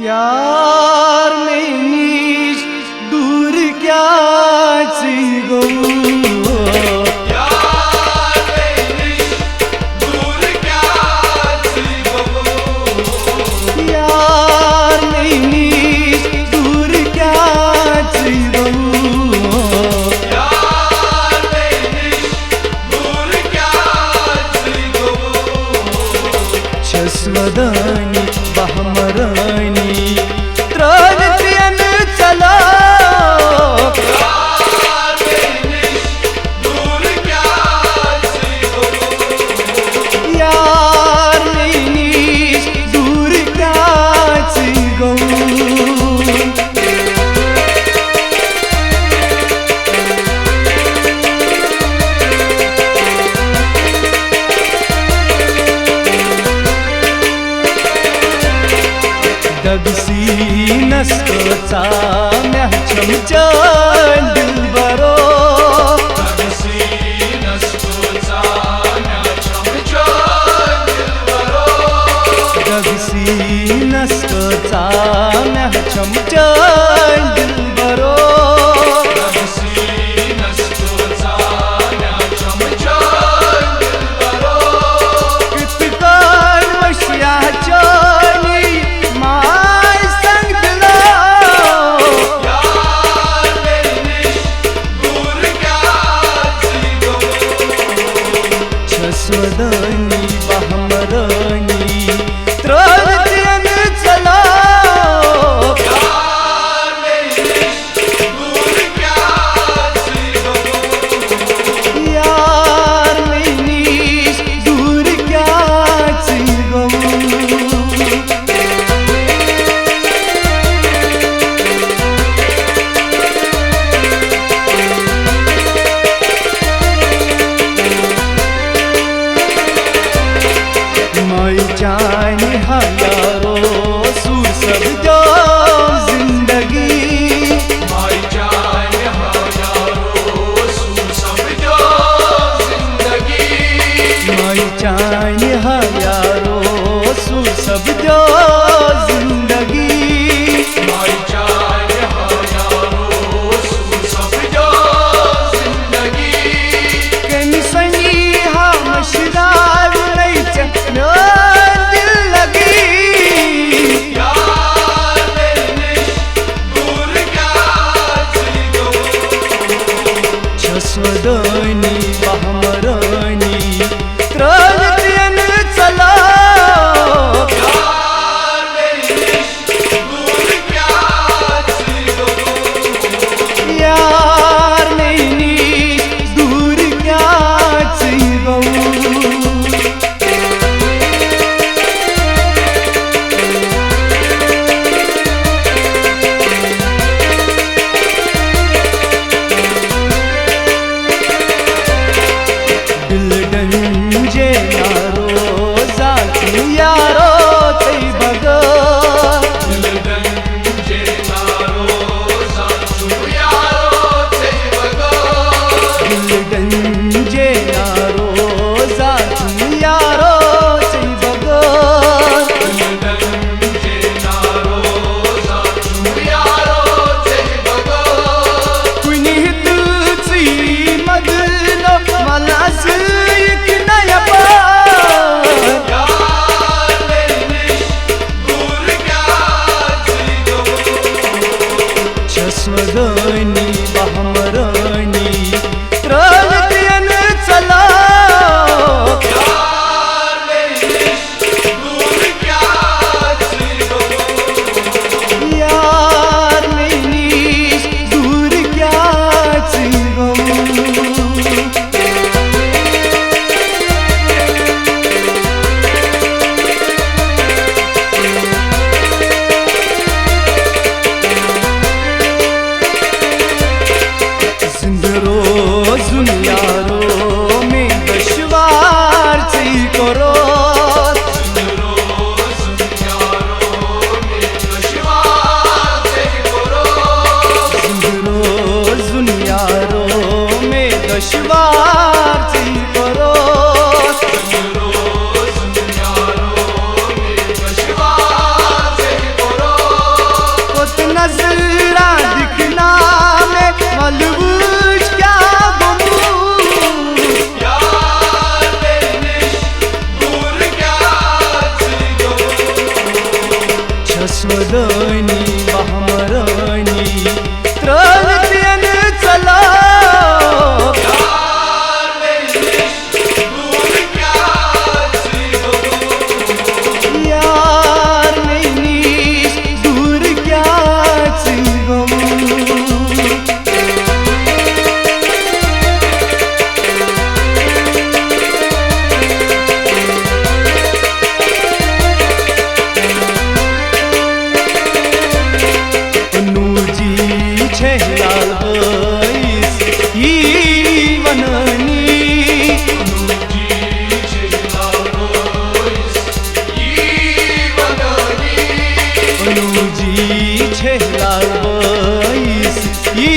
यार मेनीश दूर क्या गो छस्वदानी बहमरानी त्रवतियन चला यार मेनीश दूर क्या गो दगसी नसकोचा म्या छमचन दिलबरो दगसी नसकोचा म्या छमचन दिलबरो दगसी नसकोचा म्या छमचन दिलबरो दगसी नसकोचा म्या छमचन दिलबरो कितकान वशियाच्या छस्वदानी बहमरानी त्रवतियन चला यार मेनीश दूर क्या गो यार मेनीश दूर क्या गो माई जानी हजारो सूर सब जो जिंदगी माई जान हजारों सूर सब जो जिंदगी माई जानी हजारो सूर सब जो जिंदगी माई जान हजारों सूर सब जो जिंदगी कन सनी हा मशरार नहीं चलो दिल लगी यार मेनीश दूर क्या गो छस्वदानी बहमरानी त्रवतियन चला यार मेनीश दूर क्या गो यार मेनीश दूर क्या गो दिल डंजे यारो साथी यारो तई भगा दिल डंजे यारो साथू यारो ते बगो दिल डंजे यारो साथी यारो तई भगा दिल डंजे यारो साथू यारो ते बगो कुनी तुझी मदनो मलास एक नया पार यार मेनीश दूर क्या गो छस्वदानी बहमरानी त्रवतियन चला यार मेनीश दूर क्या गो यार मेनीश दूर क्या गो अस्वदनी बहमरनी त्रलतियन चला यार नैनीश दूर क्याच गम छहलाल बैस ई वननी अनुजी छहलाल बैस ई